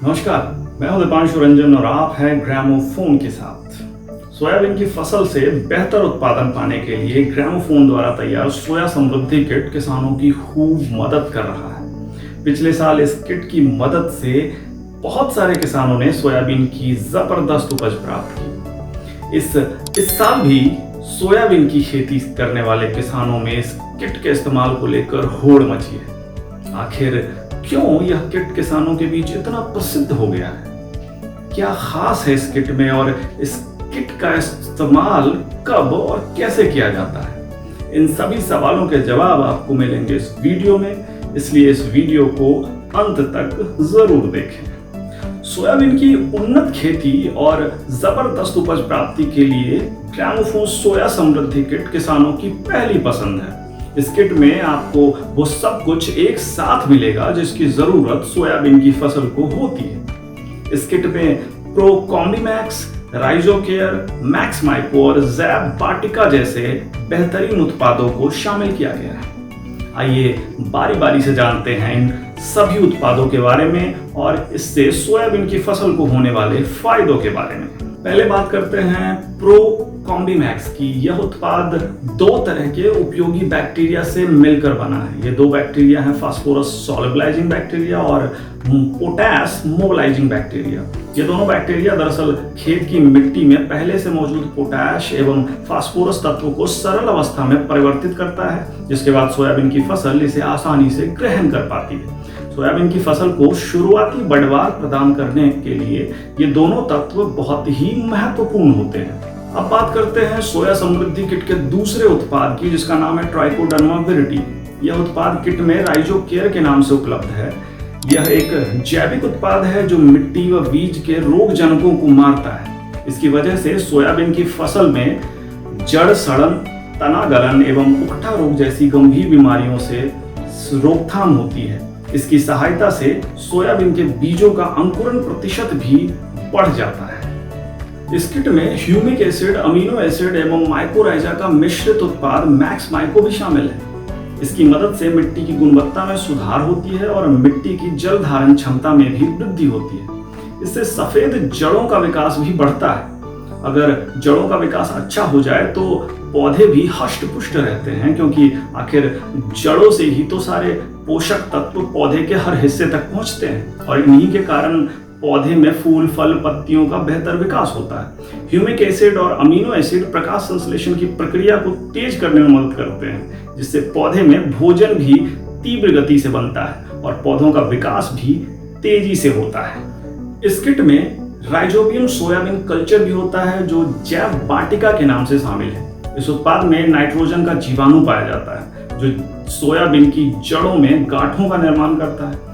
नमस्कार, मैं हूं दीपांशु रंजन और आप हैं ग्रामोफोन के साथ। सोयाबीन की फसल से बेहतर उत्पादन पाने के लिए ग्रामोफोन द्वारा तैयार सोया समृद्धि किट किसानों की खूब मदद कर रहा है। पिछले साल इस किट की मदद से बहुत सारे किसानों ने सोयाबीन की जबरदस्त उपज प्राप्त की। इस साल भी सोयाबीन की खेती करने वाले किसानों में इस किट के इस्तेमाल को लेकर होड़ मची है। आखिर क्यों यह किट किसानों के बीच इतना प्रसिद्ध हो गया है? क्या खास है इस किट में और इस किट का इस्तेमाल कब और कैसे किया जाता है? इन सभी सवालों के जवाब आपको मिलेंगे इस वीडियो में, इसलिए इस वीडियो को अंत तक जरूर देखें। सोयाबीन की उन्नत खेती और जबरदस्त उपज प्राप्ति के लिए ग्रामोफोन सोया समृद्धि किट किसानों की पहली पसंद है। इस किट में आपको वो सब कुछ एक साथ मिलेगा जिसकी जरूरत सोयाबीन की फसल को होती है। इस किट में प्रो कॉम्बीमैक्स, राइजोकेयर, मैक्स माइको और जैब वाटिका जैसे बेहतरीन उत्पादों को शामिल किया गया है। आइए बारी बारी से जानते हैं इन सभी उत्पादों के बारे में और इससे सोयाबीन की फसल को होने वाले फायदों के बारे में। पहले बात करते हैं प्रो कॉम्बीमैक्स की। यह उत्पाद दो तरह के उपयोगी बैक्टीरिया से मिलकर बना है। ये दो बैक्टीरिया हैं फास्फोरस सॉल्युबलाइजिंग बैक्टीरिया और पोटाश मोबिलाइजिंग बैक्टीरिया। ये दोनों बैक्टीरिया दरअसल खेत की मिट्टी में पहले से मौजूद पोटाश एवं फास्फोरस तत्व को सरल अवस्था में परिवर्तित करता है, जिसके बाद सोयाबीन की फसल इसे आसानी से ग्रहण कर पाती है। सोयाबीन की फसल को शुरुआती बढ़वार प्रदान करने के लिए ये दोनों तत्व बहुत ही महत्वपूर्ण होते हैं। अब बात करते हैं सोया समृद्धि किट के दूसरे उत्पाद की, जिसका नाम है ट्राइकोडर्मा विरिडी। यह उत्पाद किट में राइजोकेयर के नाम से उपलब्ध है। यह एक जैविक उत्पाद है जो मिट्टी व बीज के रोग जनकों को मारता है। इसकी वजह से सोयाबीन की फसल में जड़ सड़न, तना गलन एवं उकठा रोग जैसी गंभीर बीमारियों से रोकथाम होती है। इसकी सहायता से सोयाबीन के बीजों का अंकुरण प्रतिशत भी बढ़ जाता है। इस किट में ह्यूमिक एसिड, अमीनो एसिड एवं माइकोराइजा का मिश्रित उत्पाद मैक्स माइको भी शामिल है। इसकी मदद से मिट्टी की गुणवत्ता में सुधार होती है और मिट्टी की जल धारण क्षमता में भी वृद्धि होती है। इससे सफेद जड़ों का विकास भी बढ़ता है। अगर जड़ों का विकास अच्छा हो जाए तो पौधे भी हष्ट पुष्ट रहते हैं, क्योंकि आखिर जड़ों से ही तो सारे पोषक तत्व पौधे के हर हिस्से तक पहुंचते हैं और इन्हीं के कारण पौधे में फूल, फल, पत्तियों का बेहतर विकास होता है। ह्यूमिक एसिड और अमीनो एसिड प्रकाश संश्लेषण की प्रक्रिया को तेज करने में मदद करते हैं, जिससे पौधे में भोजन भी तीव्र गति से बनता है और पौधों का विकास भी तेजी से होता है। इस किट में राइजोबियम सोयाबीन कल्चर भी होता है, जो जैव वाटिका के नाम से शामिल है। इस उत्पाद में नाइट्रोजन का जीवाणु पाया जाता है, जो सोयाबीन की जड़ों में गांठों का निर्माण करता है।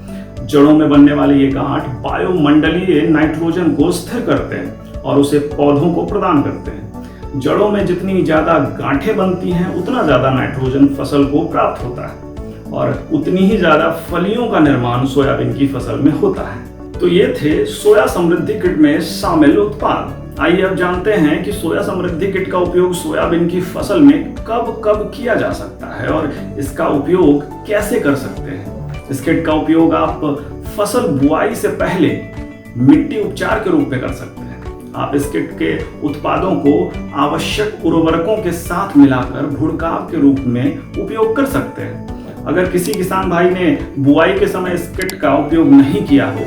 जड़ों में बनने वाले ये गांठ वायुमंडलीय नाइट्रोजन को स्थिर करते हैं और उसे पौधों को प्रदान करते हैं। जड़ों में जितनी ज्यादा गांठें बनती हैं, उतना ज्यादा नाइट्रोजन फसल को प्राप्त होता है और उतनी ही ज्यादा फलियों का निर्माण सोयाबीन की फसल में होता है। तो ये थे सोया समृद्धि किट में शामिल उत्पाद। आइए अब जानते हैं कि सोया समृद्धि किट का उपयोग सोयाबीन की फसल में कब कब किया जा सकता है और इसका उपयोग कैसे कर सकते हैं। इस किट का उपयोग आप फसल बुआई से पहले मिट्टी उपचार के रूप में कर सकते हैं। आप इस किट के उत्पादों को आवश्यक उर्वरकों के साथ मिलाकर भुड़काव के रूप में उपयोग कर सकते हैं। अगर किसी किसान भाई ने बुआई के समय इस किट का उपयोग नहीं किया हो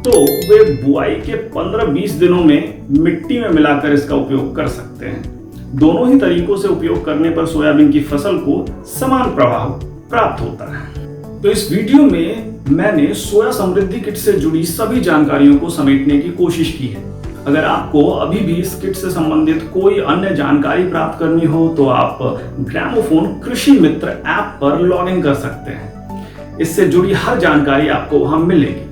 तो वे बुआई के 15-20 दिनों में मिट्टी में मिलाकर इसका उपयोग कर सकते हैं। दोनों ही तरीकों से उपयोग करने पर सोयाबीन की फसल को समान प्रभाव प्राप्त होता है। तो इस वीडियो में मैंने सोया समृद्धि किट से जुड़ी सभी जानकारियों को समेटने की कोशिश की है। अगर आपको अभी भी इस किट से संबंधित कोई अन्य जानकारी प्राप्त करनी हो तो आप ग्रामोफोन कृषि मित्र ऐप पर लॉगिन कर सकते हैं। इससे जुड़ी हर जानकारी आपको वहां मिलेगी।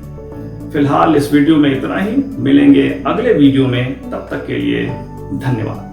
फिलहाल इस वीडियो में इतना ही। मिलेंगे अगले वीडियो में, तब तक के लिए धन्यवाद।